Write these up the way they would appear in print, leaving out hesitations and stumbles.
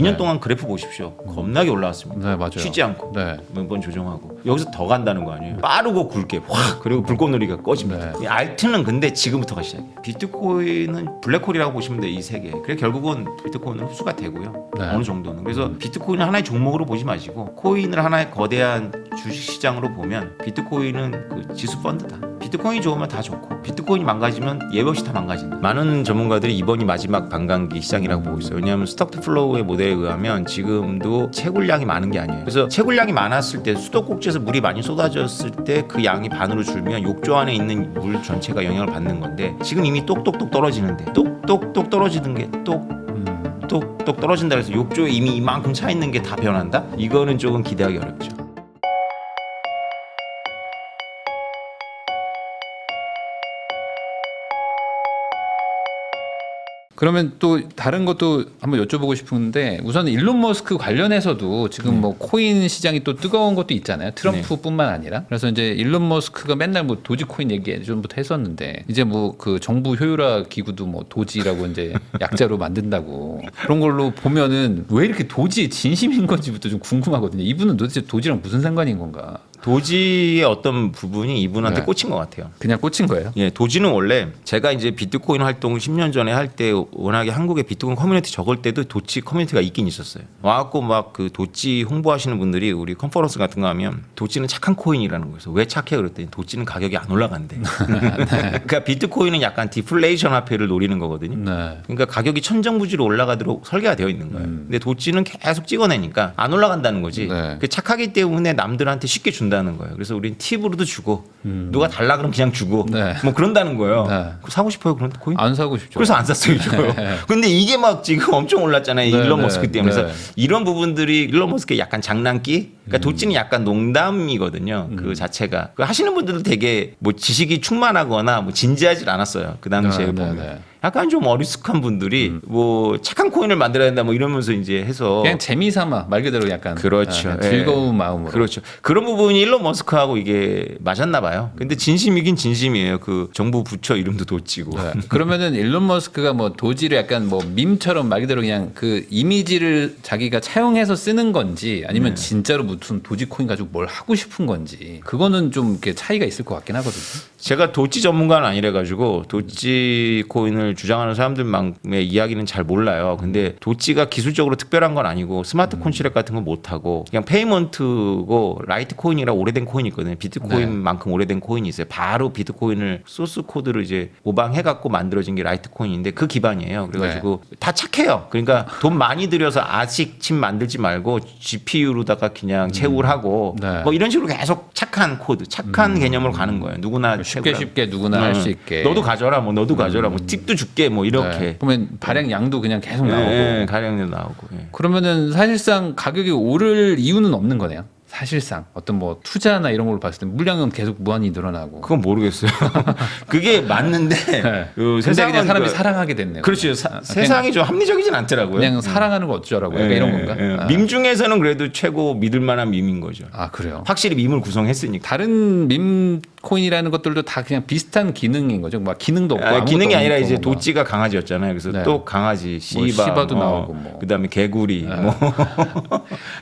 2년 동안 그래프 보십시오. 겁나게 올라왔습니다. 네, 맞아요. 쉬지 않고 네. 매번 조정하고 여기서 더 간다는 거 아니에요. 빠르고 굵게 확 그리고 불꽃놀이가 꺼집니다. 이 알트는 근데 지금부터가 시작이에요. 비트코인은 블랙홀이라고 보시면 돼요. 이 세계. 그래 결국은 비트코인은 흡수가 되고요. 네. 어느 정도는. 그래서 비트코인은 하나의 종목으로 보지 마시고 코인을 하나의 거대한 주식시장으로 보면 비트코인은 그 지수 펀드다. 비트코인이 좋으면 다 좋고 비트코인이 망가지면 예외 없이 다 망가진다. 많은 전문가들이 이번이 마지막 반감기 시장이라고 보고 있어요. 왜냐하면 스톡 플로우의 모델에 의하면 지금도 채굴량이 많은 게 아니에요. 그래서 채굴량이 많았을 때 수도꼭지에서 물이 많이 쏟아졌을 때 그 양이 반으로 줄면 욕조 안에 있는 물 전체가 영향을 받는 건데 지금 이미 똑똑똑 떨어지는데 똑똑똑 떨어지는 게 똑똑 떨어진다 그래서 욕조에 이미 이만큼 차 있는 게 다 변한다? 이거는 조금 기대하기 어렵죠. 그러면 또 다른 것도 한번 여쭤보고 싶은데 우선 일론 머스크 관련해서도 지금 뭐 코인 시장이 또 뜨거운 것도 있잖아요. 트럼프뿐만 아니라. 그래서 이제 일론 머스크가 맨날 뭐 도지코인 얘기 예전부터 했었는데 이제 뭐 그 정부 효율화 기구도 뭐 도지라고 이제 약자로 만든다고 그런 걸로 보면은 왜 이렇게 도지에 진심인 건지부터 좀 궁금하거든요. 이분은 도대체 도지랑 무슨 상관인 건가? 도지의 어떤 부분이 이분한테 네. 꽂힌 것 같아요. 그냥 꽂힌 거예요? 예, 도지는 원래 제가 이제 비트코인 활동을 10년 전에 할 때 워낙에 한국에 비트코인 커뮤니티 적을 때도 도지 커뮤니티가 있긴 있었어요. 와갖고 막 그 도지 홍보하시는 분들이 우리 컨퍼런스 같은 거 하면 도지는 착한 코인이라는 거예요. 왜 착해 그랬더니 도지는 가격이 안 올라간대. 그러니까 비트코인은 약간 디플레이션 화폐를 노리는 거거든요. 네. 그러니까 가격이 천정부지로 올라가도록 설계가 되어 있는 거예요. 근데 도지는 계속 찍어내니까 안 올라간다는 거지. 네. 그 착하기 때문에 남들한테 쉽게 준다는 거예요. 그래서 우린 팁으로도 주고 누가 달라 그러면 그냥 주고 네. 뭐 그런다는 거예요. 네. 사고 싶어요 그런 코인? 안 사고 싶죠. 그래서 안 샀어요. 근데 이게 막 지금 엄청 올랐잖아요. 네, 일론 네, 머스크 때문에. 네. 그래서 이런 부분들이 일론 머스크의 약간 장난기? 그러니까 도지는 약간 농담이거든요. 그 자체가. 그 하시는 분들도 되게 뭐 지식이 충만하거나 뭐 진지하지 않았어요. 그 당시에 네, 보면. 네. 약간 좀 어리숙한 분들이 뭐 착한 코인을 만들어야 된다 뭐 이러면서 이제 해서 그냥 재미삼아 말 그대로 약간 그렇죠. 아, 즐거운 마음으로. 그렇죠. 그런 부분이 일론 머스크하고 이게 맞았나 봐요. 근데 진심이긴 진심이에요. 그 정부 부처 이름도 도지고. 네. 그러면은 일론 머스크가 뭐 도지를 약간 뭐 밈처럼 말 그대로 그냥 그 이미지를 자기가 차용해서 쓰는 건지 아니면 진짜로 무슨 도지코인 가지고 뭘 하고 싶은 건지 그거는 좀 이렇게 차이가 있을 것 같긴 하거든요. 제가 도지 전문가는 아니래 가지고 도지 코인을 주장하는 사람들만의 이야기는 잘 몰라요. 근데 도지가 기술적으로 특별한 건 아니고 스마트 콘트랙 같은 건 못 하고 그냥 페이먼트고 라이트 코인이라 오래된 코인이 있거든요. 비트코인만큼 오래된 코인이 있어요. 바로 비트코인을 소스 코드를 이제 모방해 갖고 만들어진 게 라이트 코인인데 그 기반이에요. 그래 가지고 다 착해요. 그러니까 돈 많이 들여서 아식 칩 만들지 말고 GPU로다가 그냥 채굴 하고 네. 뭐 이런 식으로 계속 착한 코드, 착한 개념으로 가는 거예요. 누구나 쉽게 누구나 할 수 있게. 너도 가져라, 뭐 너도 가져라, 뭐 팁도 줄게, 뭐 이렇게. 네. 보면 발행 양도 그냥 계속 나오고. 예, 가량도 나오고. 예. 그러면은 사실상 가격이 오를 이유는 없는 거네요. 사실상 어떤 뭐 투자나 이런 걸로 봤을 때 물량은 계속 무한히 늘어나고. 그건 모르겠어요. 그게 맞는데 네. 그 근데 세상은 그냥 사람이 그- 사랑하게 됐네요. 그렇죠. 세상이 좀 합리적이진 않더라고요. 그냥 사랑하는 거 어쩌라고 약간 이런 건가? 예. 아. 밈 중에서는 그래도 최고 믿을 만한 밈인 거죠. 아 그래요. 확실히 밈을 구성했으니까. 다른 밈 코인이라는 것들도 다 그냥 비슷한 기능인 거죠. 막 기능도 없고 아무것도 기능이 없는 아니라 이제 거고 막. 도지가 강아지였잖아요. 그래서 네. 또 강아지, 뭐 시바, 시바도 나오고 뭐. 그다음에 개구리, 뭐.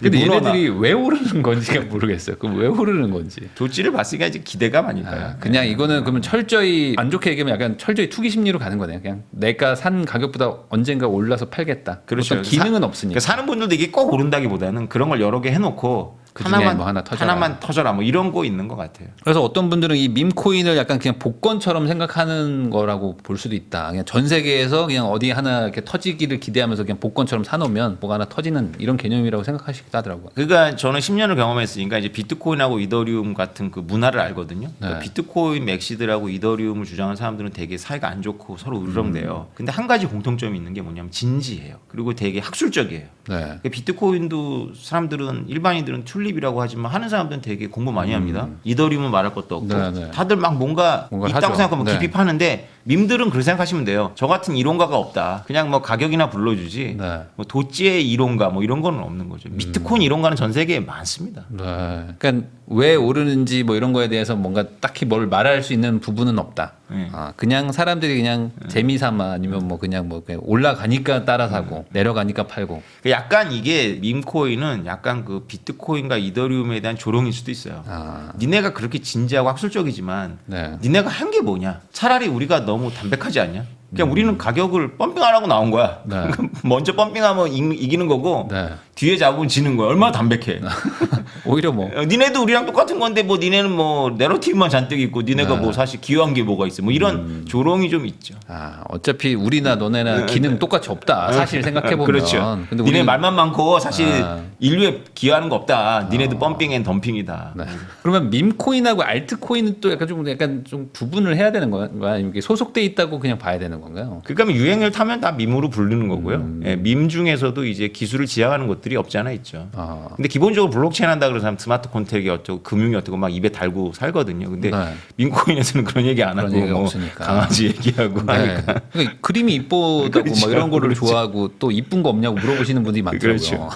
근데 문어나. 얘네들이 왜 오르는 건지가 모르겠어요. 그 왜 오르는 건지. 도지를 봤으니까 이제 기대감 아닐까요? 아, 그냥 이거는 그러면 철저히 안 좋게 얘기하면 약간 철저히 투기 심리로 가는 거네요. 그냥 내가 산 가격보다 언젠가 올라서 팔겠다. 그렇죠. 어떤 기능은 없으니까. 그러니까 사는 분들도 이게 꼭 오른다기보다는 그런 걸 여러 개 해놓고 그 중에 뭐 하나 터져라. 하나만 터져라 뭐 이런 거 있는 것 같아요. 그래서 어떤 분들은 이 밈코인을 약간 그냥 복권처럼 생각하는 거라고 볼 수도 있다. 그냥 전 세계에서 그냥 어디 하나 이렇게 터지기를 기대하면서 그냥 복권처럼 사놓으면 뭐가 하나 터지는 이런 개념이라고 생각하시기도 하더라고요. 그러니까 저는 10년을 경험했으니까 이제 비트코인하고 이더리움 같은 그 문화를 알거든요. 그러니까 네. 비트코인 맥시들하고 이더리움을 주장하는 사람들은 되게 사이가 안 좋고 서로 으르렁대요. 근데 한 가지 공통점이 있는 게 뭐냐면 진지해요. 그리고 되게 학술적이에요. 네. 그러니까 비트코인도 사람들은 일반인들은 툴립이라고 하지만 하는 사람들은 되게 공부 많이 합니다. 이더리움은 말할 것도 없고 네, 네. 다들 막 뭔가 뭔가를 있다고 하죠. 생각하면 네. 깊이 파는데 밈들은 그렇게 생각하시면 돼요. 저 같은 이론가가 없다. 그냥 뭐 가격이나 불러주지. 네. 뭐 도찌의 이론가 뭐 이런 거는 없는 거죠. 비트코인 이론가는 전 세계에 많습니다. 네. 그러니까 왜 오르는지 뭐 이런 거에 대해서 뭔가 딱히 뭘 말할 수 있는 부분은 없다. 네. 그냥 사람들이 그냥 재미삼아 아니면 뭐 그냥 올라가니까 따라 사고 내려가니까 팔고. 약간 이게 밈코인은 약간 그 비트코인과 이더리움에 대한 조롱일 수도 있어요. 니네가 그렇게 진지하고 학술적이지만 네. 니네가 한 게 뭐냐? 차라리 우리가 너무 담백하지 않냐? 그냥 우리는 가격을 펌핑 안 하고 나온 거야. 네. 먼저 펌핑하면 이기는 거고 네. 뒤에 잡으면 지는 거야. 얼마나 담백해. 오히려 뭐 니네도 우리랑 똑같은 건데 뭐 니네는 뭐 내러티브만 잔뜩 있고 니네가 뭐 사실 기여한 게 뭐가 있어. 뭐 이런 조롱이 좀 있죠. 어차피 우리나 너네나 기능 똑같이 없다. 사실 생각해 보면. 그렇죠. 근데 니네 말만 많고 사실 아. 인류에 기여하는 거 없다. 니네도 펌핑 앤 덤핑이다. 네. 그러면 밈코인하고 알트코인은 또 약간 좀 구분을 해야 되는 거야? 아니면 이게 소속돼 있다고 그냥 봐야 되는 건가요? 그러니까 유행을 타면 다 밈으로 부르는 거고요. 예, 밈 중에서도 이제 기술을 지향하는 것들이 없지 않아 있죠. 근데 기본적으로 블록체인 한다 그러면 스마트 콘트랙이 어쩌고 금융이 어쩌고 막 입에 달고 살거든요. 근데 네. 밈코인에서는 그런 얘기 안 하고 그런 얘기가 뭐 없으니까. 강아지 얘기하고 네. 하니까. 그러니까 그림이 이쁘다고 그렇죠. 뭐 이런 거를 그렇죠. 좋아하고 또 이쁜 거 없냐고 물어보시는 분들이 많더라고요. 그렇죠.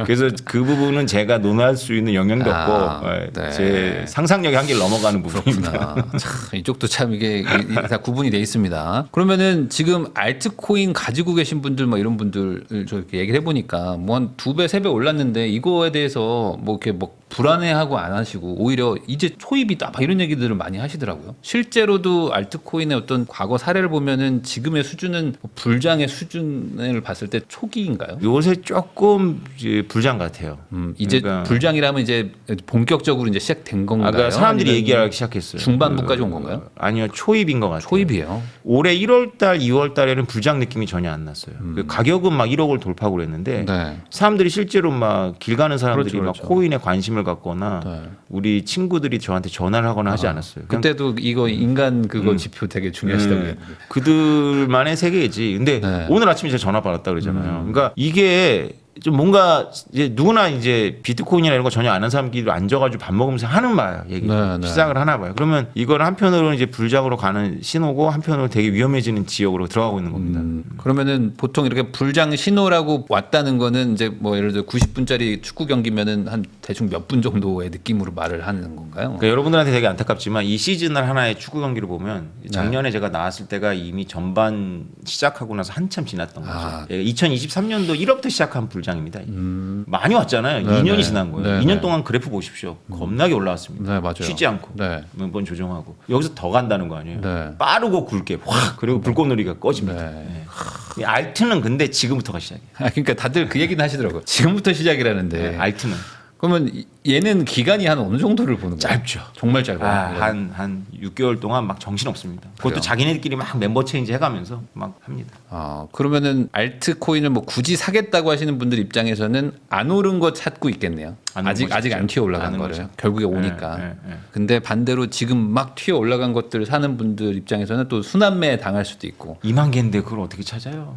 그래서 그 부분은 제가 논할 수 있는 영역도 없고 네. 제 상상력의 한계를 넘어가는 부분입니다. 그렇구나. 참, 이쪽도 참 이게 다 구분이 돼 있습니다. 그러면은 지금 알트코인 가지고 계신 분들 뭐 이런 분들 저 이렇게 얘기를 해보니까 뭐 한 2배, 3배 올랐는데 이거에 대해서 뭐 이렇게 뭐 불안해하고 안 하시고 오히려 이제 초입이다 막 이런 얘기들을 많이 하시더라고요. 실제로도 알트코인의 어떤 과거 사례를 보면은 지금의 수준은 뭐 불장의 수준을 봤을 때 초기인가요? 요새 조금 이제 불장 같아요. 이제 그러니까 불장이라면 이제 본격적으로 이제 시작된 건가요? 아까 사람들이 아니면 얘기하기 시작했어요. 중반부까지 온 건가요? 아니요, 초입인 것 같아요. 초입이에요. 올해 1월달, 2월달에는 불장 느낌이 전혀 안 났어요. 그 가격은 막 1억을 돌파하고 그랬는데 네. 사람들이 실제로 막 길 가는 사람들이 그렇죠, 막 그렇죠. 코인에 관심을 갖거나 네. 우리 친구들이 저한테 전화를 하거나 하지 않았어요. 그냥 그때도 이거 인간 그거 지표 되게 중요하시다고 네. 했는데. 그들만의 세계지. 근데 네. 오늘 아침에 제가 전화 받았다 그러잖아요. 그러니까 이게 좀 뭔가 이제 누구나 이제 비트코인이나 이런 거 전혀 아는 사람끼리 앉아가지고 밥 먹으면서 하는 말 얘기 네, 네. 시작을 하나 봐요. 그러면 이걸 한편으로는 이제 불장으로 가는 신호고 한편으로 되게 위험해지는 지역으로 들어가고 있는 겁니다. 그러면은 보통 이렇게 불장 신호라고 왔다는 거는 이제 뭐 예를 들어 90분짜리 축구 경기면은 한 대충 몇 분 정도의 느낌으로 말을 하는 건가요? 그러니까 여러분들한테 되게 안타깝지만 이 시즌을 하나의 축구 경기를 보면 작년에 제가 나왔을 때가 이미 전반 시작하고 나서 한참 지났던 거죠. 2023년도 1월부터 시작한 불장입니다. 많이 왔잖아요. 네, 2년이 네. 지난 거예요. 네, 2년 네. 동안 그래프 보십시오. 겁나게 올라왔습니다. 네, 맞아요. 쉬지 않고 네. 몇 번 조정하고 여기서 더 간다는 거 아니에요. 네. 빠르고 굵게 확 그리고 불꽃놀이가 꺼집니다. 네. 네. 이 알트는 근데 지금부터가 시작이에요. 그러니까 다들 그 얘기는 하시더라고요. 지금부터 시작이라는데. 네, 알트는 그러면 얘는 기간이 한 어느 정도를 보는 거예요? 짧죠. 정말 짧아요. 한 6개월 동안 막 정신 없습니다. 그것도 그래요? 자기네들끼리 막 멤버 체인지 해가면서 막 합니다. 그러면은 알트코인을 뭐 굳이 사겠다고 하시는 분들 입장에서는 안 오른 거 찾고 있겠네요. 안 오른 아직 거 찾죠. 안 튀어 올라간 안 오른 거를 거죠. 결국에 오니까. 네. 근데 반대로 지금 막 튀어 올라간 것들을 사는 분들 입장에서는 또 순환매 당할 수도 있고 2만 개인데 그걸 어떻게 찾아요?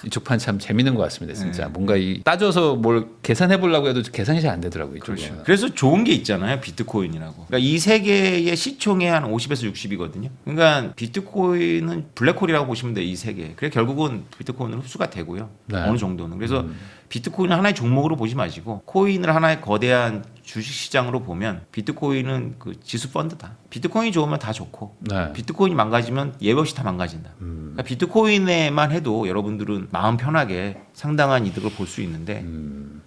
이쪽 판 참 재밌는 것 같습니다. 진짜 뭔가 이 따져서 뭘 계산해 보려고 해도 계산이 잘 안 되더라고요. 이쪽에. 그래서 좋은 게 있잖아요. 비트코인이라고. 그러니까 이 세 개의 시총이 한 50에서 60이거든요. 그러니까 비트코인은 블랙홀이라고 보시면 돼요. 이 세 개. 그래 결국은 비트코인은 흡수가 되고요. 네. 어느 정도는. 그래서 비트코인을 하나의 종목으로 보지 마시고 코인을 하나의 거대한 주식 시장으로 보면 비트코인은 그 지수 펀드다. 비트코인이 좋으면 다 좋고 네. 비트코인이 망가지면 예외 없이 다 망가진다. 그러니까 비트코인에만 해도 여러분들은 마음 편하게 상당한 이득을 볼 수 있는데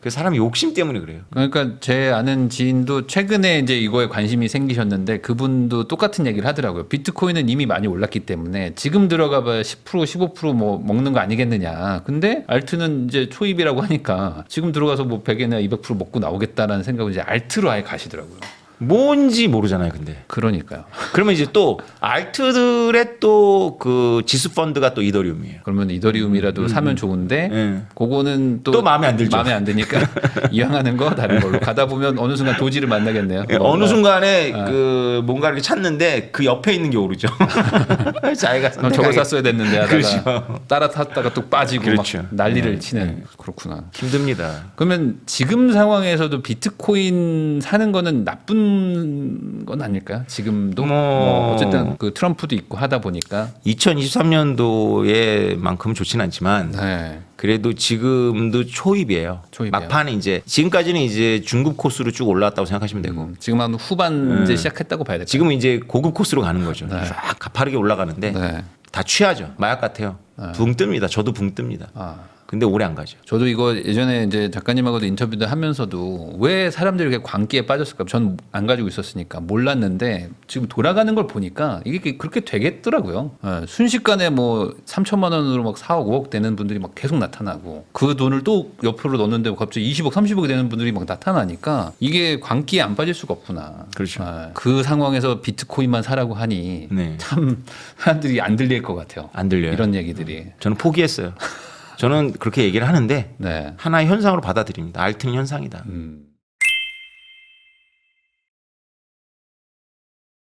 그 사람이 욕심 때문에 그래요. 그러니까 제 아는 지인도 최근에 이제 이거에 관심이 생기셨는데 그분도 똑같은 얘기를 하더라고요. 비트코인은 이미 많이 올랐기 때문에 지금 들어가봐야 10% 15%뭐 먹는 거 아니겠느냐. 근데 알트는 이제 초입이라고 하니까 지금 들어가서 뭐 100에나 200% 먹고 나오겠다라는 생각을 이제 알트로 아예 가시더라고요. 뭔지 모르잖아요, 근데. 그러니까요. 그러면 이제 또 알트들의 또 그 지수 펀드가 또 이더리움이에요. 그러면 이더리움이라도 사면 좋은데 예. 그거는 또 마음에 안 들죠. 마음에 안 드니까 이왕하는 거 다른 걸로 가다 보면 어느 순간 도지를 만나겠네요. 예, 어느 순간에 그 뭔가 이렇게 찾는데 그 옆에 있는 게 오르죠. 자기가 저걸 선택하기 샀어야 됐는데 하다가 그렇죠. 따라 탔다가 또 빠지고 그렇죠. 막 난리를 네. 치는 그렇구나. 힘듭니다. 그러면 지금 상황에서도 비트코인 사는 거는 나쁜 좋은 건 아닐까요? 지금도 뭐 어쨌든 그 트럼프도 있고 하다 보니까 2023년도에만큼 좋지는 않지만 네. 그래도 지금도 초입이에요. 초입이에요. 막판에 이제 지금까지는 이제 중급 코스로 쭉 올라왔다고 생각하시면 되고 지금 한 후반 이제 시작했다고 봐야 될까요? 지금은 이제 고급 코스로 가는 거죠. 네. 쫙 가파르게 올라가는데 네. 다 취하죠. 마약 같아요. 붕 뜹니다. 저도 붕 뜹니다. 아. 근데 오래 안 가죠. 저도 이거 예전에 이제 작가님하고도 인터뷰도 하면서도 왜 사람들이 이렇게 광기에 빠졌을까? 전 안 가지고 있었으니까 몰랐는데 지금 돌아가는 걸 보니까 이게 그렇게 되겠더라고요. 순식간에 뭐 3천만 원으로 막 4억, 5억 되는 분들이 막 계속 나타나고 그 돈을 또 옆으로 넣는데 갑자기 20억, 30억이 되는 분들이 막 나타나니까 이게 광기에 안 빠질 수가 없구나. 그렇죠. 그 상황에서 비트코인만 사라고 하니 네. 참 사람들이 안 들릴 것 같아요. 안 들려요. 이런 얘기들이. 저는 포기했어요. 저는 그렇게 얘기를 하는데 네. 하나의 현상으로 받아들입니다. 알트는 현상이다.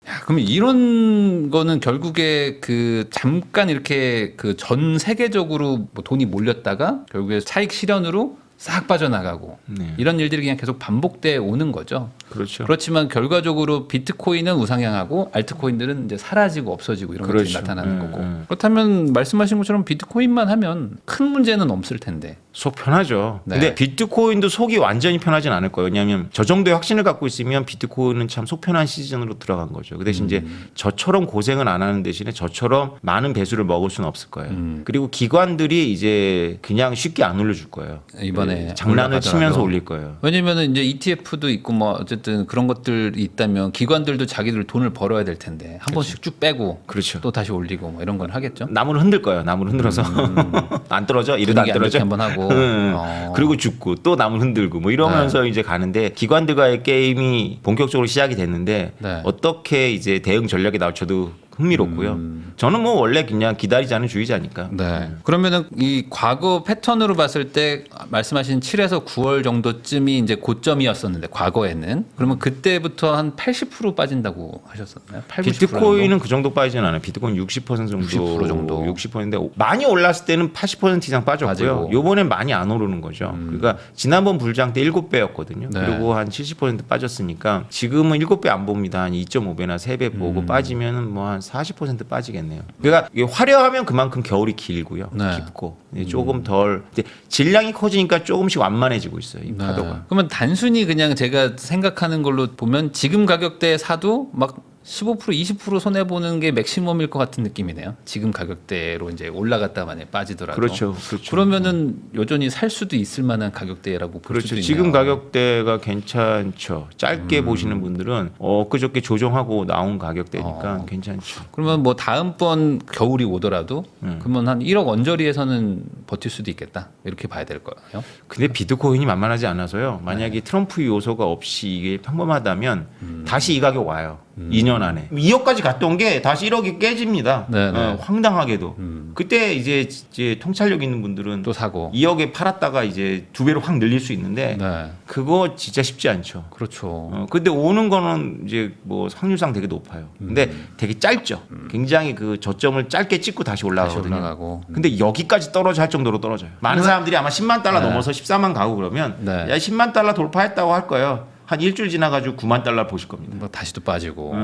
야, 그럼 이런 거는 결국에 그 잠깐 이렇게 그 전 세계적으로 뭐 돈이 몰렸다가 결국에 차익 실현으로 싹 빠져나가고 네. 이런 일들이 그냥 계속 반복돼 오는 거죠. 그렇죠. 그렇지만 결과적으로 비트코인은 우상향하고 알트코인들은 이제 사라지고 없어지고 이런 것들이 그렇죠. 나타나는 네, 거고. 네. 그렇다면 말씀하신 것처럼 비트코인만 하면 큰 문제는 없을 텐데. 속 편하죠. 네. 근데 비트코인도 속이 완전히 편하진 않을 거예요. 왜냐하면 저 정도의 확신을 갖고 있으면 비트코인은 참 속 편한 시즌으로 들어간 거죠. 그 대신 이제 저처럼 고생은 안 하는 대신에 저처럼 많은 배수를 먹을 수는 없을 거예요. 그리고 기관들이 이제 그냥 쉽게 안 올려줄 거예요. 이번에 장난을 올라가더라도. 치면서 올릴 거예요. 왜냐면은 이제 ETF도 있고 뭐 어쨌든 그런 것들이 있다면 기관들도 자기들 돈을 벌어야 될 텐데 한 번씩 쭉 빼고 그렇죠. 또 다시 올리고 뭐 이런 건 하겠죠. 나무를 흔들 거예요. 나무를 흔들어서 안 떨어져 이러다 안 분위기 안 떨어져. 좋게 한번 하고. 그리고 죽고 또 나무 흔들고 뭐 이러면서 이제 가는데 기관들과의 게임이 본격적으로 시작이 됐는데 네. 어떻게 이제 대응 전략이 나올지 저도 흥미롭고요. 저는 뭐 원래 그냥 기다리자는 주의자니까. 네. 그러면은 이 과거 패턴으로 봤을 때 말씀하신 7에서 9월 정도쯤이 이제 고점이었었는데 과거에는 그러면 그때부터 한 80% 빠진다고 하셨었나요? 80, 90% 비트코인은 그 정도 빠지진 않아요. 비트코인 60% 정도, 60% 정도. 60%인데 많이 올랐을 때는 80% 이상 빠졌고요. 빠지고. 요번엔 많이 안 오르는 거죠. 그러니까 지난번 불장 때 7배였거든요. 네. 그리고 한 70% 빠졌으니까 지금은 7배 안 봅니다. 한 2.5배나 3배 보고 빠지면은 뭐 한 40% 빠지겠네요. 그러니까 이게 화려하면 그만큼 겨울이 길고요. 네. 깊고 조금 덜 근데 질량이 커지니까 조금씩 완만해지고 있어요. 이 네. 파도가. 그러면 단순히 그냥 제가 생각하는 걸로 보면 지금 가격대에 사도 막 15% 20% 손해 보는 게 맥시멈일 것 같은 느낌이네요. 지금 가격대로 이제 올라갔다 만에 빠지더라도. 그렇죠. 그렇죠. 그러면은 여전히 살 수도 있을 만한 가격대라고 볼 그렇죠. 수도 있네요. 지금 가격대가 괜찮죠. 짧게 보시는 분들은 엊그저께 조정하고 나온 가격대니까 괜찮죠. 그러면 뭐 다음번 겨울이 오더라도 그러면 한 1억 언저리에서는 버틸 수도 있겠다. 이렇게 봐야 될 거예요. 근데 비트코인이 만만하지 않아서요. 만약에 트럼프 요소가 없이 이게 평범하다면 다시 이 가격 와요. 2년 안에 2억까지 갔던 게 다시 1억이 깨집니다. 네네. 황당하게도 그때 이제 통찰력 있는 분들은 또 사고. 2억에 팔았다가 이제 2배로 확 늘릴 수 있는데 네. 그거 진짜 쉽지 않죠. 그렇죠. 근데 오는 거는 이제 뭐 확률상 되게 높아요. 근데 되게 짧죠. 굉장히 그 저점을 짧게 찍고 다시 다시 올라가거든요. 올라가고. 근데 여기까지 떨어져 할 정도로 떨어져요. 많은 사람들이 아마 10만 달러 네. 넘어서 14만 가고 그러면 네. 야 10만 달러 돌파했다고 할 거예요. 한 일주일 지나가지고 9만 달러 보실 겁니다. 뭐 다시 또 빠지고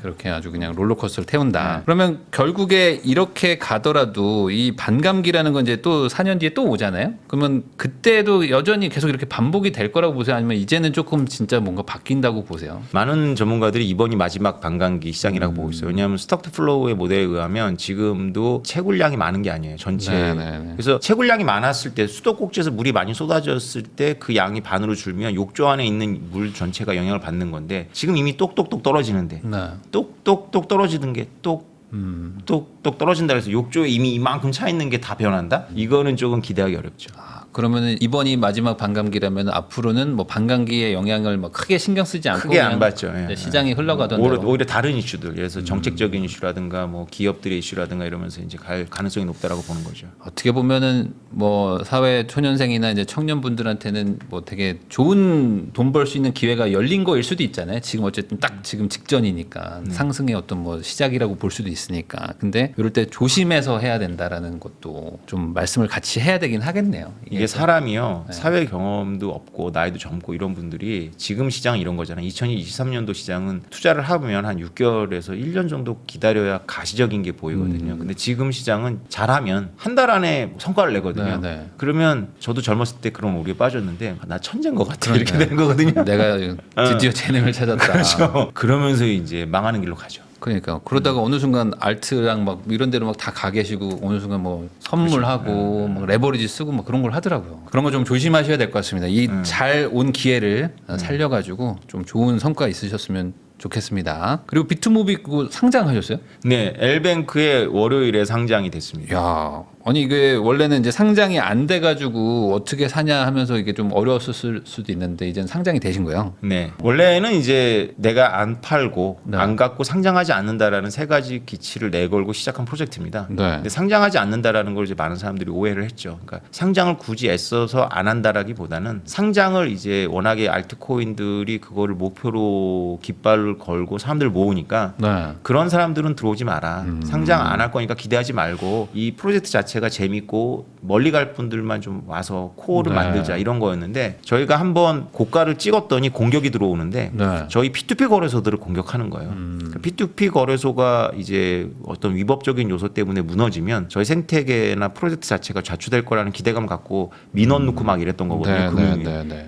그렇게 아주 그냥 롤러코스터를 태운다. 그러면 결국에 이렇게 가더라도 이 반감기라는 건 이제 또 4년 뒤에 또 오잖아요. 그러면 그때도 여전히 계속 이렇게 반복이 될 거라고 보세요? 아니면 이제는 조금 진짜 뭔가 바뀐다고 보세요? 많은 전문가들이 이번이 마지막 반감기 시장이라고 보고 있어요. 왜냐하면 스톡 플로우의 모델에 의하면 지금도 채굴량이 많은 게 아니에요. 전체. 네네네. 그래서 채굴량이 많았을 때 수도꼭지에서 물이 많이 쏟아졌을 때 그 양이 반으로 줄면 욕조 안에 있는 물 전체가 영향을 받는 건데 지금 이미 똑똑똑 떨어지는데 네. 똑똑똑 떨어지는 게 똑똑 떨어진다 그래서 욕조에 이미 이만큼 차 있는 게 다 변한다? 이거는 조금 기대하기 어렵죠. 그러면 이번이 마지막 반감기라면 앞으로는 뭐 반감기의 영향을 뭐 크게 신경 쓰지 않고 크게 안 그냥 받죠. 예. 이제 시장이 흘러가던 대로. 오히려 다른 이슈들, 그래서 정책적인 이슈라든가 뭐 기업들의 이슈라든가 이러면서 이제 갈 가능성이 높다라고 보는 거죠. 어떻게 보면은 뭐 사회 초년생이나 이제 청년분들한테는 뭐 되게 좋은 돈 벌 수 있는 기회가 열린 거일 수도 있잖아요. 지금 어쨌든 딱 지금 직전이니까 상승의 어떤 뭐 시작이라고 볼 수도 있으니까. 근데 이럴 때 조심해서 해야 된다라는 것도 좀 말씀을 같이 해야 되긴 하겠네요. 이 이게 사람이요 네. 사회 경험도 없고 나이도 젊고 이런 분들이 지금 시장 이런 거잖아요. 2023년도 시장은 투자를 하면 한 6개월에서 1년 정도 기다려야 가시적인 게 보이거든요. 근데 지금 시장은 잘하면 한 달 안에 성과를 내거든요. 네. 그러면 저도 젊었을 때 그런 오류에 빠졌는데 나 천재인 것 같아 그러니까요. 이렇게 되는 거거든요. 내가 드디어 재능을 찾았다. 그렇죠. 그러면서 이제 망하는 길로 가죠. 그러니까 그러다가 어느 순간 알트랑 막 이런 데로 막 다 가 계시고 어느 순간 뭐 선물하고 뭐 레버리지 쓰고 뭐 그런 걸 하더라고요. 그런 거 좀 조심하셔야 될 것 같습니다. 이 잘 온 기회를 살려가지고 좀 좋은 성과 있으셨으면 좋겠습니다. 그리고 비트모비 그거 상장하셨어요? 네, 엘뱅크의 월요일에 상장이 됐습니다. 야, 아니 이게 원래는 이제 상장이 안 돼가지고 어떻게 사냐 하면서 이게 좀 어려웠을 수도 있는데 이제는 상장이 되신 거예요. 네, 원래는 이제 내가 안 팔고 네. 안 갖고 상장하지 않는다라는 세 가지 기치를 내걸고 시작한 프로젝트입니다. 네. 근데 상장하지 않는다라는 걸 이제 많은 사람들이 오해를 했죠. 그러니까 상장을 굳이 애써서 안 한다라기보다는 상장을 이제 워낙에 알트코인들이 그거를 목표로 깃발을 걸고 사람들 모으니까 네. 그런 사람들은 들어오지 마라. 상장 안 할 거니까 기대하지 말고 이 프로젝트 자체가 재밌고 멀리 갈 분들만 좀 와서 코어를 네. 만들자 이런 거였는데 저희가 한번 고가를 찍었더니 공격이 들어오는데 네. 저희 P2P 거래소들을 공격하는 거예요. P2P 거래소가 이제 어떤 위법적인 요소 때문에 무너지면 저희 생태계나 프로젝트 자체가 좌초될 거라는 기대감 갖고 민원 넣고 막 이랬던 거거든요. 금융위.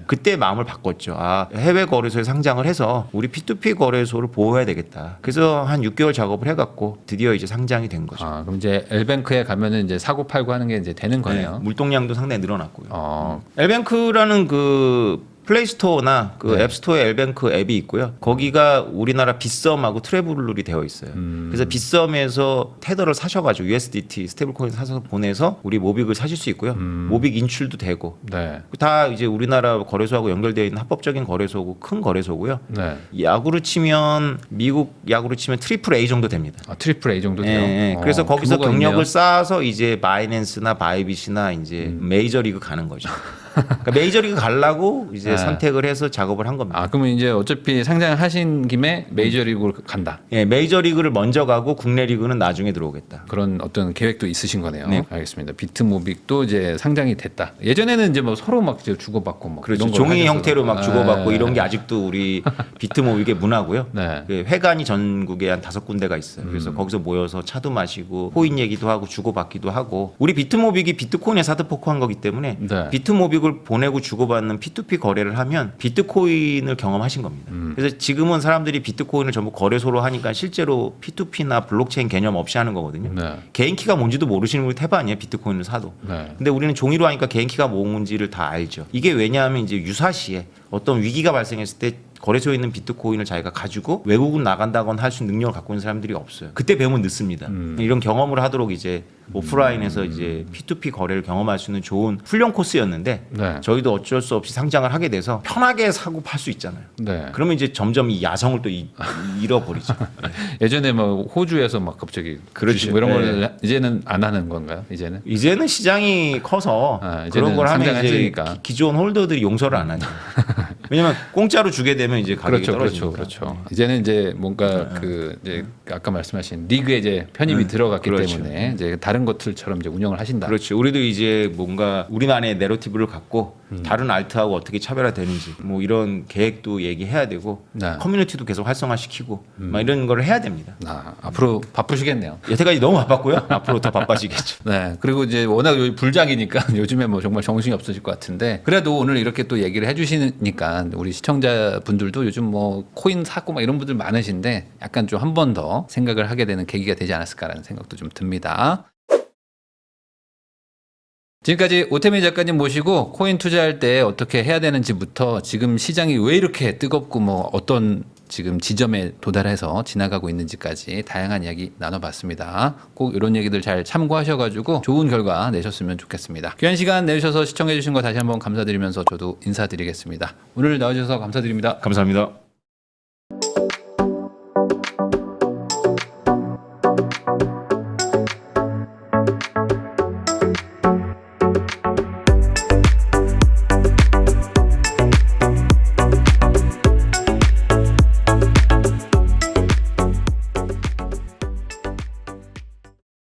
그때 마음을 바꿨죠. 아, 해외 거래소에 상장을 해서 우리 P2P 거래소를 보호해야 되겠다. 그래서 한 6개월 작업을 해갖고 드디어 이제 상장이 된 거죠. 아, 그럼 이제 엘뱅크에 가면은 이제 사고 팔고 하는 게 이제 되는 거네요. 네, 물동량도 상당히 늘어났고요. 엘뱅크라는 그 플레이스토어나 그 네. 앱스토어에 엘뱅크 앱이 있고요. 거기가 우리나라 빗썸하고 트래블룰이 되어 있어요. 그래서 빗썸에서 테더를 사셔가지고 USDT 스테이블코인 사서 보내서 우리 모빅을 사실 수 있고요. 모빅 인출도 되고 네. 다 이제 우리나라 거래소하고 연결되어 있는 합법적인 거래소고 큰 거래소고요. 네. 야구로 치면 미국 야구로 치면 트리플 A 정도 됩니다. 아, 트리플 A 정도 돼요. 예. 그래서 거기서 규모가 경력을 있네요. 쌓아서 이제 바이낸스나 바이빗이나 이제 메이저리그 가는 거죠. 그러니까 메이저리그 가려고 이제 네. 선택을 해서 작업을 한 겁니다. 아, 그러면 이제 어차피 상장하신 김에 메이저리그로 간다. 예, 메이저리그를 먼저 가고 국내 리그는 나중에 들어오겠다. 그런 어떤 계획도 있으신 거네요. 네. 알겠습니다. 비트모빅도 이제 상장이 됐다. 예전에는 이제 뭐 서로 막 이제 주고받고 뭐 그렇죠. 이런 걸 종이 하셔서. 형태로 막 주고받고 네. 이런 게 아직도 우리 비트모빅의 문화고요. 네. 그 회관이 전국에 한 5군데가 있어요. 그래서 거기서 모여서 차도 마시고 코인 얘기도 하고 주고받기도 하고 우리 비트모빅이 비트코인에 사드포크한 거기 때문에 네. 비트모빅을 보내고 주고받는 P2P 거래를 하면 비트코인을 경험하신 겁니다. 그래서 지금은 사람들이 비트코인을 전부 거래소로 하니까 실제로 P2P나 블록체인 개념 없이 하는 거거든요. 네. 개인 키가 뭔지도 모르시는 분이 태반이에요. 비트코인을 사도. 네. 근데 우리는 종이로 하니까 개인 키가 뭔지를 다 알죠. 이게 왜냐하면 이제 유사시에 어떤 위기가 발생했을 때 거래소에 있는 비트코인을 자기가 가지고 외국은 나간다거나 할 수 있는 능력을 갖고 있는 사람들이 없어요. 그때 배우면 늦습니다. 이런 경험을 하도록 이제 오프라인에서 이제 P2P 거래를 경험할 수 있는 좋은 훈련 코스였는데 네. 저희도 어쩔 수 없이 상장을 하게 돼서 편하게 사고 팔 수 있잖아요. 네. 그러면 이제 점점 이 야성을 또 잃어버리죠. 예전에 뭐 호주에서 막 갑자기 그렇죠. 주식 뭐 이런 네. 걸 이제는 안 하는 건가요? 이제는? 이제는 시장이 커서 아, 이제는 그런 걸 하면 이제 상장했으니까. 기존 홀더들이 용서를 안 하죠. 왜냐면 공짜로 주게 되면 이제 가격이 그렇죠, 떨어지니까. 그렇죠. 이제는 이제 뭔가 그 이제 아까 말씀하신 리그에 이제 편입이 들어갔기 그렇죠. 때문에 이제 다른 것들처럼 이제 운영을 하신다. 그렇죠. 우리도 이제 뭔가 우리만의 내러티브를 갖고 다른 알트하고 어떻게 차별화되는지 뭐 이런 계획도 얘기해야 되고 네. 커뮤니티도 계속 활성화시키고 막 이런 걸 해야 됩니다. 아, 앞으로 바쁘시겠네요. 여태까지 너무 바빴고요. 앞으로 더 바빠지겠죠. 네. 그리고 이제 워낙 여기 불장이니까 요즘에 뭐 정말 정신이 없으실 것 같은데 그래도 오늘 이렇게 또 얘기를 해주시니까 우리 시청자분들도 요즘 뭐 코인 사고 막 이런 분들 많으신데 약간 좀 한 번 더 생각을 하게 되는 계기가 되지 않았을까라는 생각도 좀 듭니다. 지금까지 오태민 작가님 모시고 코인 투자할 때 어떻게 해야 되는지부터 지금 시장이 왜 이렇게 뜨겁고 뭐 어떤 지금 지점에 도달해서 지나가고 있는지까지 다양한 이야기 나눠봤습니다. 꼭 이런 얘기들 잘 참고하셔가지고 좋은 결과 내셨으면 좋겠습니다. 귀한 시간 내주셔서 시청해주신 거 다시 한번 감사드리면서 저도 인사드리겠습니다. 오늘 나와주셔서 감사드립니다. 감사합니다.